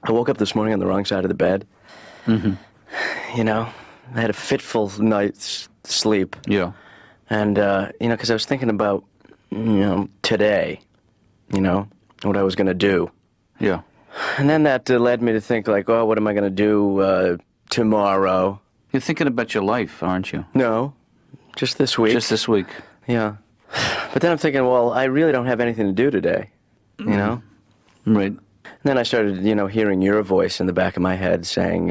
I woke up this morning on the wrong side of the bed. Mm-hmm. You know, I had a fitful night's sleep. Yeah. And, because I was thinking about, today, what I was going to do. Yeah. And then that led me to think, like, what am I going to do tomorrow? You're thinking about your life, aren't you? No, just this week. Just this week. Yeah. But then I'm thinking, well, I really don't have anything to do today, Right. And then I started, hearing your voice in the back of my head saying,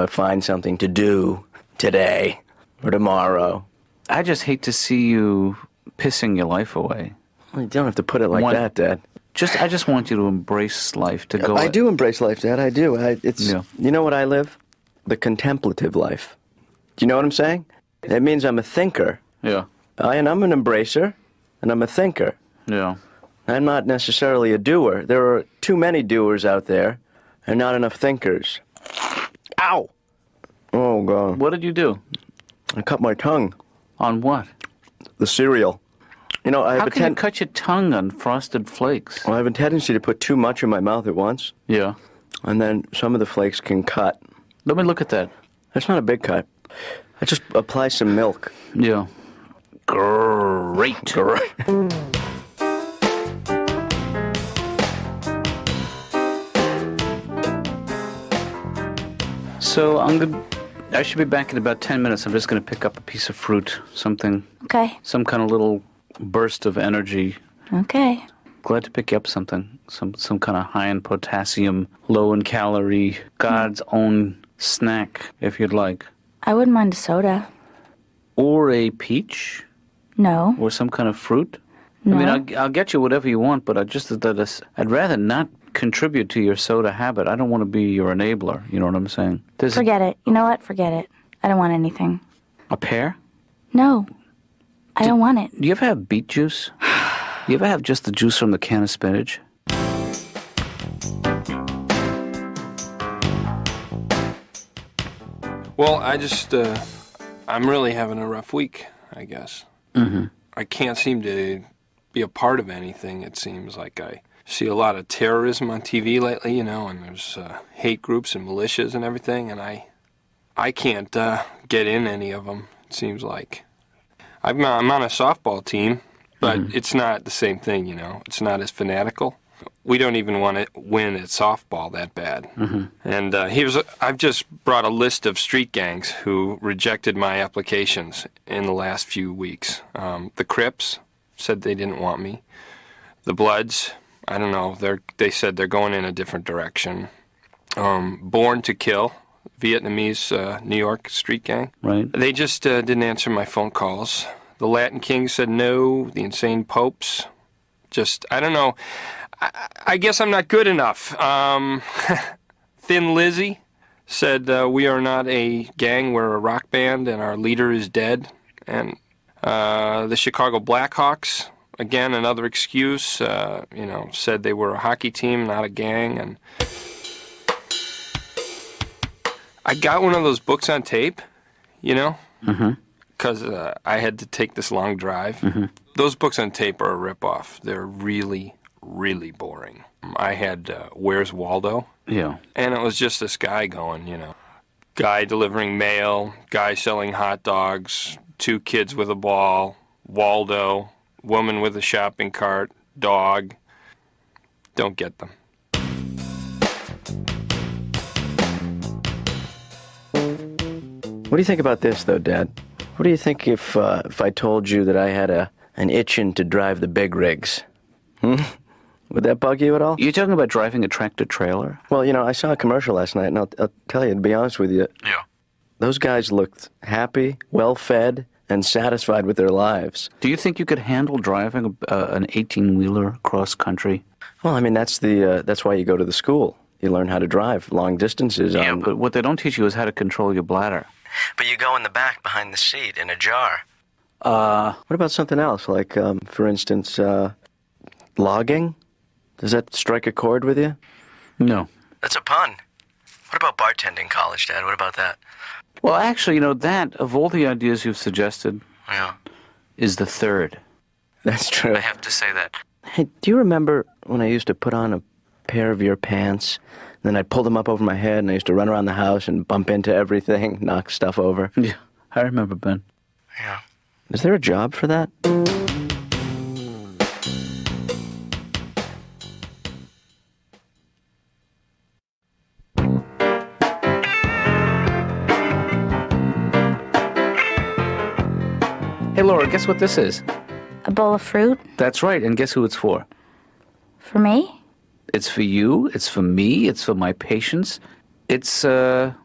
find something to do today or tomorrow. I just hate to see you pissing your life away. Well, you don't have to put it like that, Dad. I just want you to embrace life, to go... I do embrace life, Dad, I do. Yeah. You know what I live? The contemplative life. Do you know what I'm saying? It means I'm a thinker. Yeah. And I'm an embracer, and I'm a thinker. Yeah. I'm not necessarily a doer. There are too many doers out there, and not enough thinkers. Ow! Oh, God. What did you do? I cut my tongue. On what? The cereal. How can you cut your tongue on Frosted Flakes? Well, I have a tendency to put too much in my mouth at once. Yeah. And then some of the flakes can cut. Let me look at that. That's not a big cut. I just apply some milk. Yeah. Great. So I should be back in about 10 minutes. I'm just going to pick up a piece of fruit, something. Okay. Some kind of little burst of energy. Okay. Glad to pick you up something. Some kind of high in potassium, low in calorie, God's own snack, if you'd like. I wouldn't mind a soda. Or a peach. No. Or some kind of fruit. No. I mean, I'll get you whatever you want, but I'd rather not contribute to your soda habit. I don't want to be your enabler. You know what I'm saying? Forget it. You know what? Forget it. I don't want anything. A pear? No. I don't want it. Do you ever have beet juice? You ever have just the juice from the can of spinach? Well, I'm really having a rough week, I guess. Mm-hmm. I can't seem to be a part of anything. It seems like I see a lot of terrorism on TV lately, and there's hate groups and militias and everything, and I can't get in any of them, it seems like. I'm on a softball team, but it's not the same thing, It's not as fanatical. We don't even want to win at softball that bad. Mm-hmm. And I've just brought a list of street gangs who rejected my applications in the last few weeks. The Crips said they didn't want me. The Bloods, I don't know, they said they're going in a different direction. Born to Kill, Vietnamese New York street gang. Right. They just didn't answer my phone calls. The Latin Kings said no. The Insane Popes, I don't know. I guess I'm not good enough. Thin Lizzy said we are not a gang, we're a rock band, and our leader is dead. And the Chicago Blackhawks, again, another excuse, said they were a hockey team, not a gang. And I got one of those books on tape, because I had to take this long drive. Mm-hmm. Those books on tape are a ripoff. They're really, really boring. I had Where's Waldo? Yeah. And it was just this guy going, guy delivering mail, guy selling hot dogs, 2 kids with a ball, Waldo, woman with a shopping cart, dog. Don't get them. What do you think about this, though, Dad? What do you think if I told you that I had an itchin' to drive the big rigs? Would that bug you at all? You're talking about driving a tractor-trailer? Well, I saw a commercial last night, and I'll tell you, to be honest with you, those guys looked happy, well-fed, and satisfied with their lives. Do you think you could handle driving an 18-wheeler cross-country? Well, I mean, that's why you go to the school. You learn how to drive long distances. Yeah, but what they don't teach you is how to control your bladder. But you go in the back behind the seat in a jar. What about something else, like, for instance, logging? Does that strike a chord with you? No. That's a pun. What about bartending college, Dad? What about that? Well, actually, that, of all the ideas you've suggested, is the third. That's true. I have to say that. Hey, do you remember when I used to put on a pair of your pants, Then I'd pull them up over my head, and I used to run around the house and bump into everything, knock stuff over. Yeah, I remember, Ben. Yeah. Is there a job for that? Hey, Laura, guess what this is? A bowl of fruit? That's right, and guess who it's for? For me? It's for you, it's for me, it's for my patients. It's the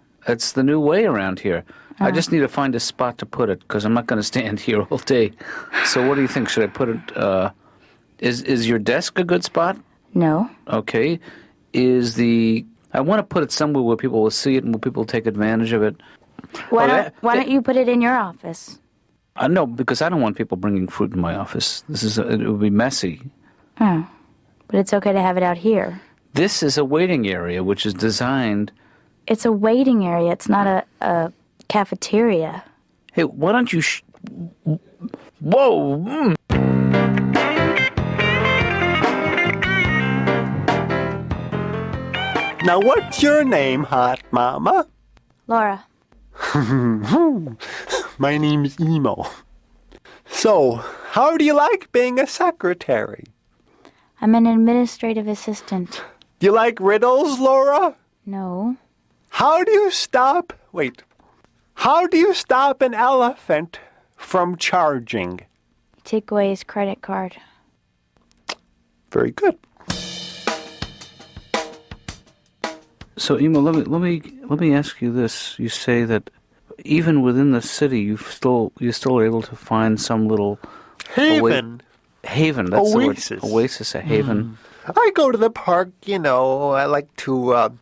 new way around here. I just need to find a spot to put it, because I'm not going to stand here all day. So what do you think? Should I put it, is your desk a good spot? No. Okay. I want to put it somewhere where people will see it and where people will take advantage of it. Why don't you put it in your office? No, because I don't want people bringing fruit in my office. It would be messy. Oh. But it's okay to have it out here. This is a waiting area, which is designed... It's a waiting area. It's not a cafeteria. Hey, why don't you... Whoa! Now, what's your name, hot mama? Laura. My name's Emo. So, how do you like being a secretary? I'm an administrative assistant. Do you like riddles, Laura? No. How do you stop an elephant from charging? Take away his credit card. Very good. So, Emo, let me ask you this. You say that even within the city, you're still able to find some little Haven. Haven. That's Oasis. the word. Oasis, a haven. I go to the park, I like to,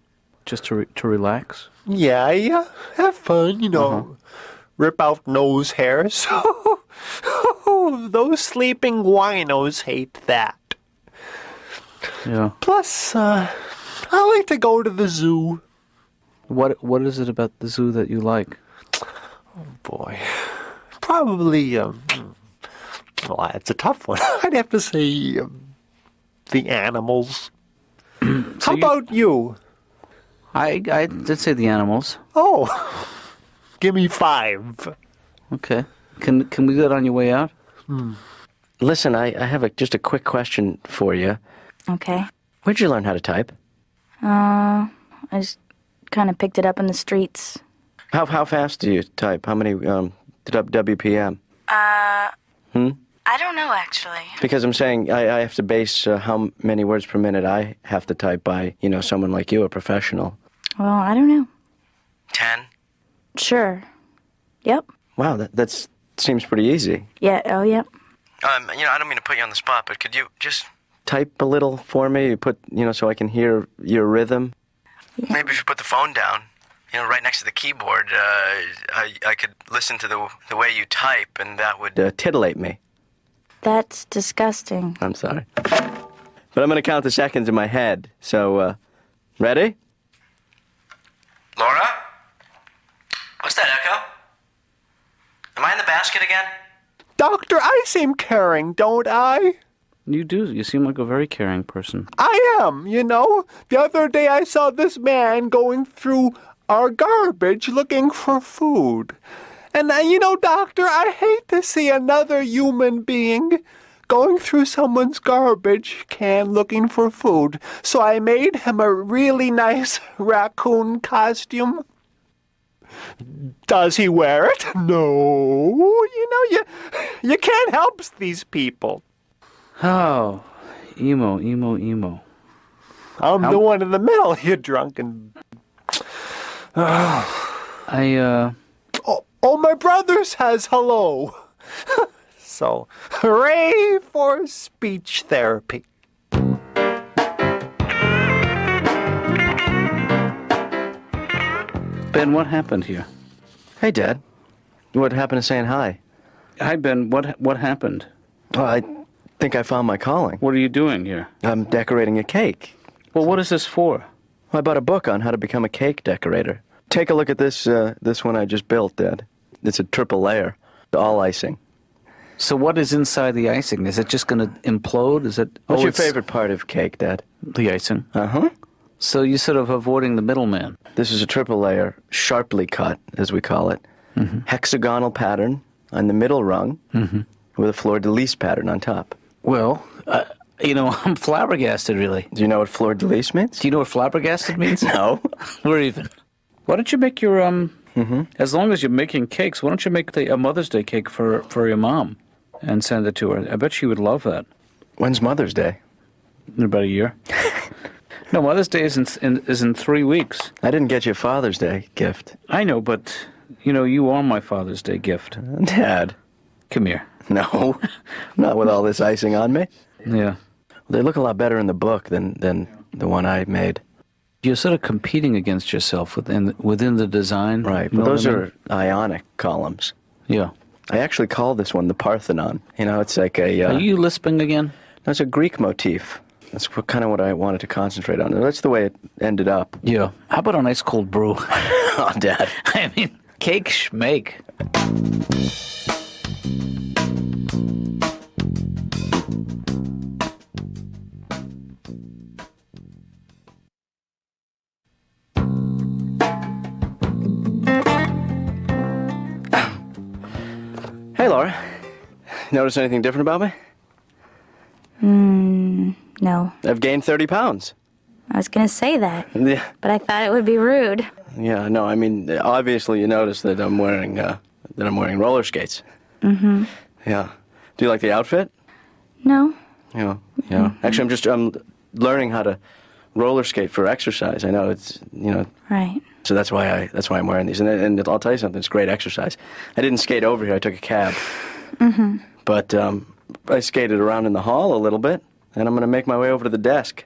Just to relax. yeah, have fun, rip out nose hairs. Those sleeping winos hate that. Yeah. Plus, I like to go to the zoo. What is it about the zoo that you like? Oh, boy. Probably, well, it's a tough one. I'd have to say, the animals. How about you? I did say the animals. Oh, give me 5. Okay. Can we do that on your way out? Listen, I have just a quick question for you. Okay. Where'd you learn how to type? I just kind of picked it up in the streets. How fast do you type? How many WPM? I don't know, actually. Because I'm saying I have to base how many words per minute I have to type by, someone like you, a professional. Well, I don't know. 10? Sure. Yep. Wow, that seems pretty easy. Yeah, oh, yep. I don't mean to put you on the spot, but could you just type a little for me? Put, so I can hear your rhythm? Yeah. Maybe if you put the phone down, right next to the keyboard, I could listen to the way you type, and that would titillate me. That's disgusting. I'm sorry. But I'm going to count the seconds in my head. So, ready? Laura? What's that echo? Am I in the basket again? Doctor, I seem caring, don't I? You do. You seem like a very caring person. I am, The other day I saw this man going through our garbage looking for food. And, Doctor, I hate to see another human being going through someone's garbage can looking for food. So I made him a really nice raccoon costume. Does he wear it? No. You can't help these people. Oh, emo. I'm the one in the middle, you drunken... Oh, my brother says hello. So, hooray for speech therapy. Ben, what happened here? Hey, Dad. What happened to saying hi? Hi, Ben. What happened? Well, I think I found my calling. What are you doing here? I'm decorating a cake. Well, what is this for? Well, I bought a book on how to become a cake decorator. Take a look at this one I just built, Dad. It's a triple layer, all icing. So what is inside the icing? Is it just going to implode? What's your favorite part of cake, Dad? The icing. Uh-huh. So you're sort of avoiding the middleman. This is a triple layer, sharply cut, as we call it. Hexagonal pattern on the middle rung with a fleur-de-lis pattern on top. Well, I'm flabbergasted, really. Do you know what fleur-de-lis means? Do you know what flabbergasted means? No. We're even. Why don't you make your, as long as you're making cakes, why don't you make a Mother's Day cake for your mom and send it to her? I bet she would love that. When's Mother's Day? In about a year. No, Mother's Day is in 3 weeks. I didn't get you a Father's Day gift. I know, but, you are my Father's Day gift. Dad. Come here. No, not with all this icing on me. Yeah. They look a lot better in the book than the one I made. You're sort of competing against yourself within the design. Right, but those are ionic columns. Yeah. I actually call this one the Parthenon. It's like a... Are you lisping again? No, it's a Greek motif. That's kind of what I wanted to concentrate on. That's the way it ended up. Yeah. How about a nice cold brew? Oh, Dad. I mean, cake schmake. Hey, Laura. Notice anything different about me? No. I've gained 30 pounds. I was going to say that, Yeah. but I thought it would be rude. Yeah, no, I mean, obviously you notice that I'm wearing roller skates. Mm-hmm. Yeah. Do you like the outfit? No. Yeah. Actually, I'm learning how to roller skate for exercise. I know it's, Right. so that's why I'm wearing these. And I'll tell you something, it's great exercise. I didn't skate over here, I took a cab. Mm-hmm. But I skated around in the hall a little bit, and I'm going to make my way over to the desk.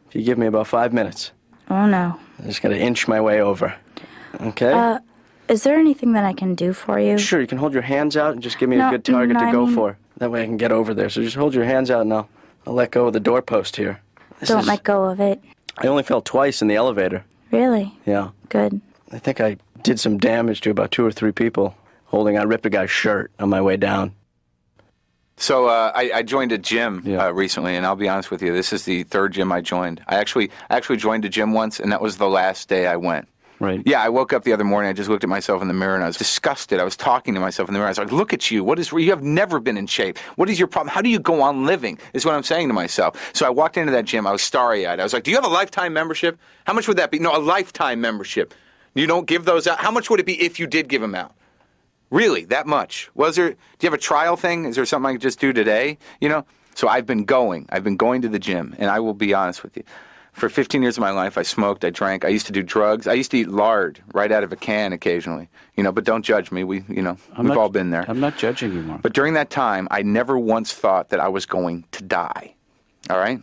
If you give me about 5 minutes. Oh, no. I just got to inch my way over. Okay? Is there anything that I can do for you? Sure, you can hold your hands out and just give me a good target to go for. That way I can get over there. So just hold your hands out and I'll let go of the doorpost here. Don't let go of it. I only fell twice in the elevator. Really? Yeah. Good. I think I did some damage to about 2 or 3 people. I ripped a guy's shirt on my way down. So I joined a gym recently, and I'll be honest with you, this is the third gym I joined. I actually joined a gym once, and that was the last day I went. Right. Yeah, I woke up the other morning, I just looked at myself in the mirror, and I was disgusted. I was talking to myself in the mirror. I was like, look at you. You have never been in shape. What is your problem? How do you go on living, is what I'm saying to myself. So I walked into that gym. I was starry-eyed. I was like, do you have a lifetime membership? How much would that be? No, a lifetime membership. You don't give those out? How much would it be if you did give them out? Really, that much? Do you have a trial thing? Is there something I could just do today? So I've been going to the gym, and I will be honest with you. For 15 years of my life, I smoked, I drank, I used to do drugs. I used to eat lard right out of a can occasionally, but don't judge me. We've all been there. I'm not judging you, Mark. But during that time, I never once thought that I was going to die, all right?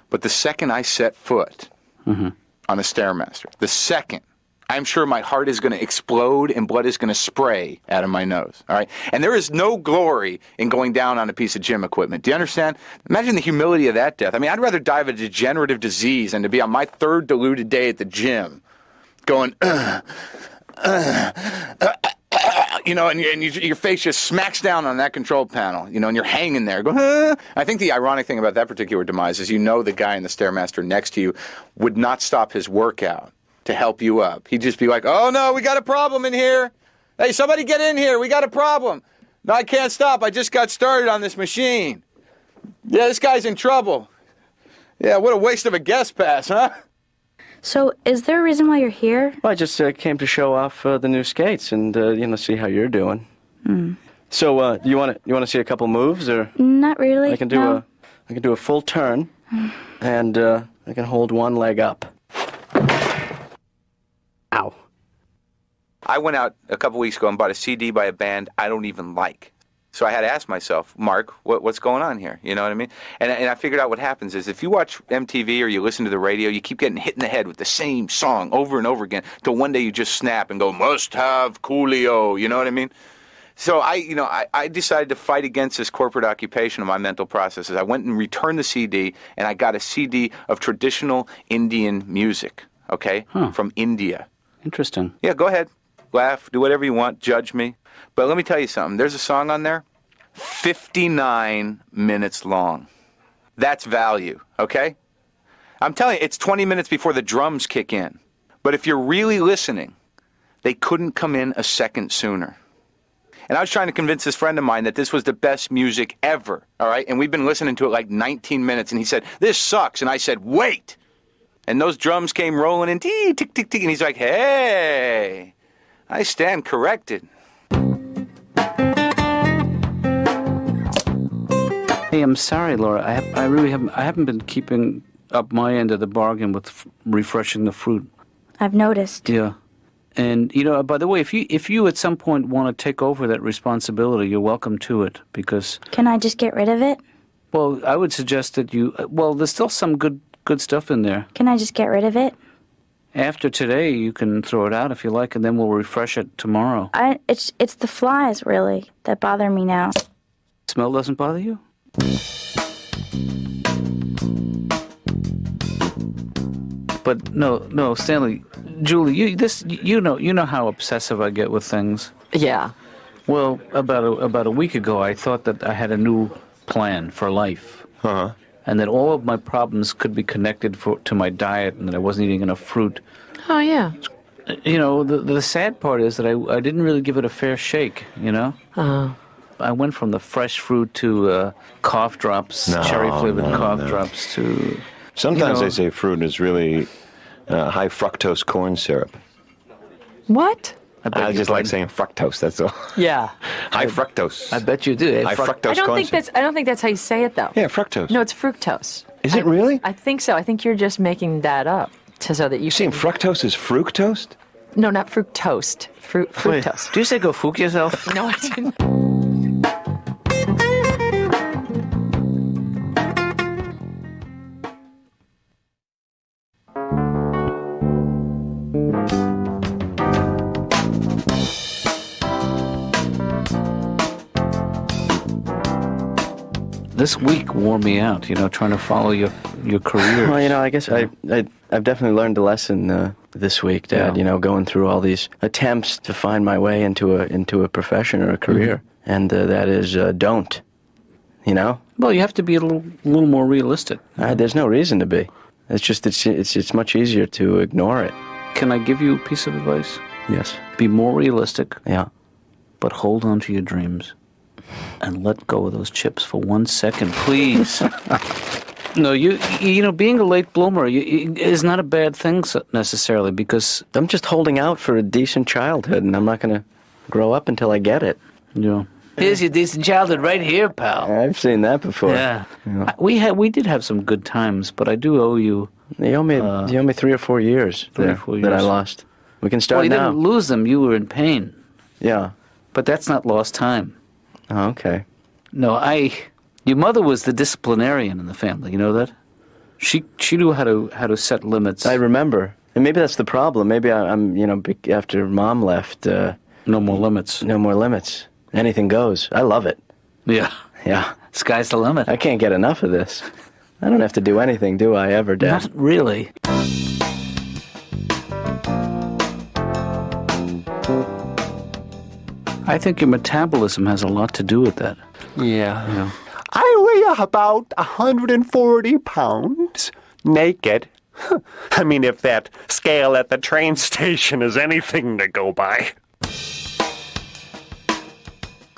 But the second I set foot on a Stairmaster, the second, I'm sure my heart is going to explode and blood is going to spray out of my nose, all right? And there is no glory in going down on a piece of gym equipment. Do you understand? Imagine the humility of that death. I mean, I'd rather die of a degenerative disease than to be on my third diluted day at the gym going, and your face just smacks down on that control panel, and you're hanging there going, I think the ironic thing about that particular demise is the guy in the Stairmaster next to you would not stop his workout to help you up. He'd just be like, oh no, we got a problem in here. Hey, somebody get in here. We got a problem. No, I can't stop. I just got started on this machine. Yeah, this guy's in trouble. Yeah, what a waste of a guest pass, huh? So, is there a reason why you're here? Well, I just came to show off the new skates and see how you're doing. So, you want to see a couple moves, or Not really. I can do a full turn, and I can hold one leg up. Ow. I went out a couple weeks ago and bought a CD by a band I don't even like. So I had to ask myself, Mark, what's going on here? You know what I mean? And I figured out what happens is if you watch MTV or you listen to the radio, you keep getting hit in the head with the same song over and over again till one day you just snap and go, must have Coolio. You know what I mean? So I decided to fight against this corporate occupation of my mental processes. I went and returned the CD, and I got a CD of traditional Indian music, okay, from India. Interesting. Yeah, go ahead. Laugh, do whatever you want, judge me. But let me tell you something. There's a song on there, 59 minutes long. That's value, okay? I'm telling you, it's 20 minutes before the drums kick in. But if you're really listening, they couldn't come in a second sooner. And I was trying to convince this friend of mine that this was the best music ever, all right? And we've been listening to it like 19 minutes, and he said, this sucks. And I said, wait. And those drums came rolling in, tick, tick, tick, and he's like, hey, I stand corrected. Hey, I'm sorry, Laura. I really haven't been keeping up my end of the bargain with refreshing the fruit. I've noticed. Yeah. And, by the way, if you at some point want to take over that responsibility, you're welcome to it, because... Can I just get rid of it? Well, I would suggest that there's still some good stuff in there. Can I just get rid of it? After today, you can throw it out if you like, and then we'll refresh it tomorrow. It's the flies, really, that bother me now. Smell doesn't bother you? But no, Stanley, Julie, you know how obsessive I get with things. Yeah. Well, about a week ago, I thought that I had a new plan for life, and that all of my problems could be connected to my diet, and that I wasn't eating enough fruit. Oh, yeah. The sad part is that I didn't really give it a fair shake. I went from the fresh fruit to cough drops, cherry-flavored cough drops to... Sometimes they say fruit is really high fructose corn syrup. What? I just like saying fructose, that's all. Yeah. High fructose. I bet you do. High fructose corn syrup. I don't think that's how you say it, though. Yeah, fructose. No, it's fructose. Is it really? I think so. I think you're just making that up so that you... You're saying fructose is fructose? No, not fructose. Fructose. Did you say go fook yourself? No, I didn't. This week wore me out, trying to follow your career. Well, I guess I've definitely learned a lesson this week, Dad. Yeah. Going through all these attempts to find my way into a profession or a career, and that is don't. Well, you have to be a little more realistic. There's no reason to be. It's just it's much easier to ignore it. Can I give you a piece of advice? Yes. Be more realistic. Yeah. But hold on to your dreams. And let go of those chips for 1 second, please. No, being a late bloomer is not a bad thing necessarily, because I'm just holding out for a decent childhood, and I'm not going to grow up until I get it. Yeah. Here's your decent childhood right here, pal. I've seen that before. Yeah. We did have some good times, but I do owe you. You owe me 3 or 4 years. 3 or 4 years that I lost. We can start now. now. You didn't lose them. You were in pain. Yeah. But that's not lost time. Oh, okay. No, your mother was the disciplinarian in the family. You know that? She knew how to set limits. I remember, and maybe that's the problem. Maybe I'm after Mom left. No more limits. No more limits. Anything goes. I love it. Yeah. Yeah. Sky's the limit. I can't get enough of this. I don't have to do anything, do I, ever, Dad? Not really. I think your metabolism has a lot to do with that. Yeah. I weigh about 140 pounds, naked. I mean, if that scale at the train station is anything to go by.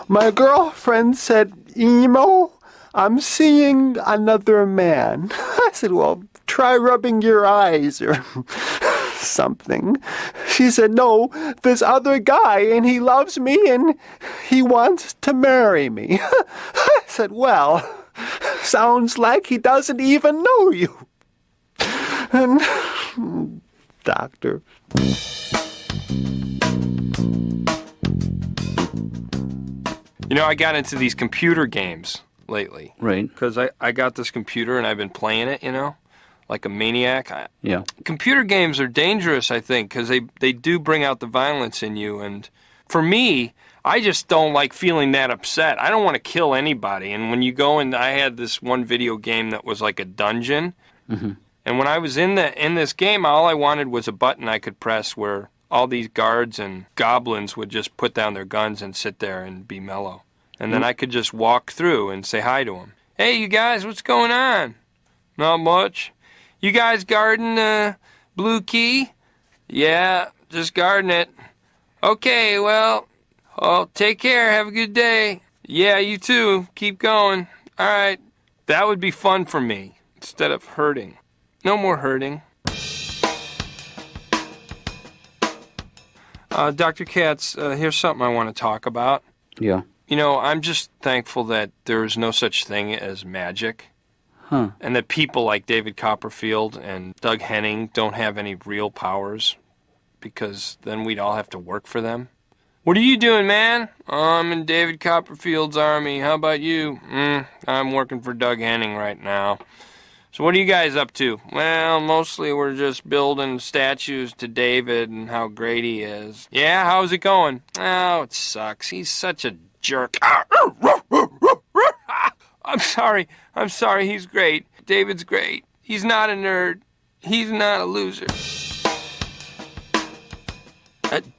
My girlfriend said, Emo, I'm seeing another man. I said, well, try rubbing your eyes or something. She said, no, this other guy, and he loves me, and he wants to marry me. I said, well, sounds like he doesn't even know you. And, doctor. I got into these computer games lately. Right. Because I got this computer and I've been playing it, like a maniac. Yeah. Computer games are dangerous, I think, because they do bring out the violence in you. And for me, I just don't like feeling that upset. I don't want to kill anybody. And when you go in, I had this one video game that was like a dungeon. Mm-hmm. And when I was in this game, all I wanted was a button I could press where all these guards and goblins would just put down their guns and sit there and be mellow. And then I could just walk through and say hi to them. Hey, you guys, what's going on? Not much. You guys garden Blue Key? Yeah, just garden it. Okay, well, take care. Have a good day. Yeah, you too. Keep going. All right. That would be fun for me instead of hurting. No more hurting. Dr. Katz, here's something I want to talk about. Yeah. You know, I'm just thankful that there's no such thing as magic. Huh. And that people like David Copperfield and Doug Henning don't have any real powers, because then we'd all have to work for them. What are you doing, man? Oh, I'm in David Copperfield's army. How about you? I'm working for Doug Henning right now. So what are you guys up to? Well, mostly we're just building statues to David and how great he is. Yeah, how's it going? Oh, it sucks. He's such a jerk. I'm sorry. He's great. David's great. He's not a nerd. He's not a loser.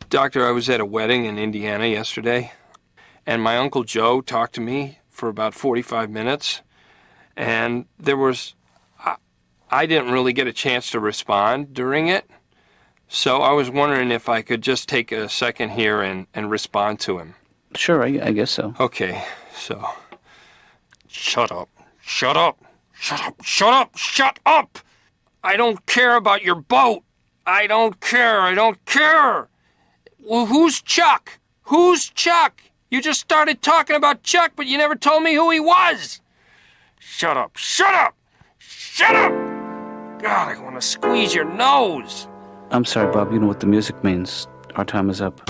Doctor, I was at a wedding in Indiana yesterday, and my Uncle Joe talked to me for about 45 minutes, and I didn't really get a chance to respond during it, so I was wondering if I could just take a second here and respond to him. Sure, I guess so. Okay, so... Shut up. Shut up. Shut up. Shut up. Shut up! I don't care about your boat. I don't care. I don't care. Well, who's Chuck? Who's Chuck? You just started talking about Chuck, but you never told me who he was. Shut up. Shut up. Shut up! God, I want to squeeze your nose. I'm sorry, Bob. You know what the music means. Our time is up.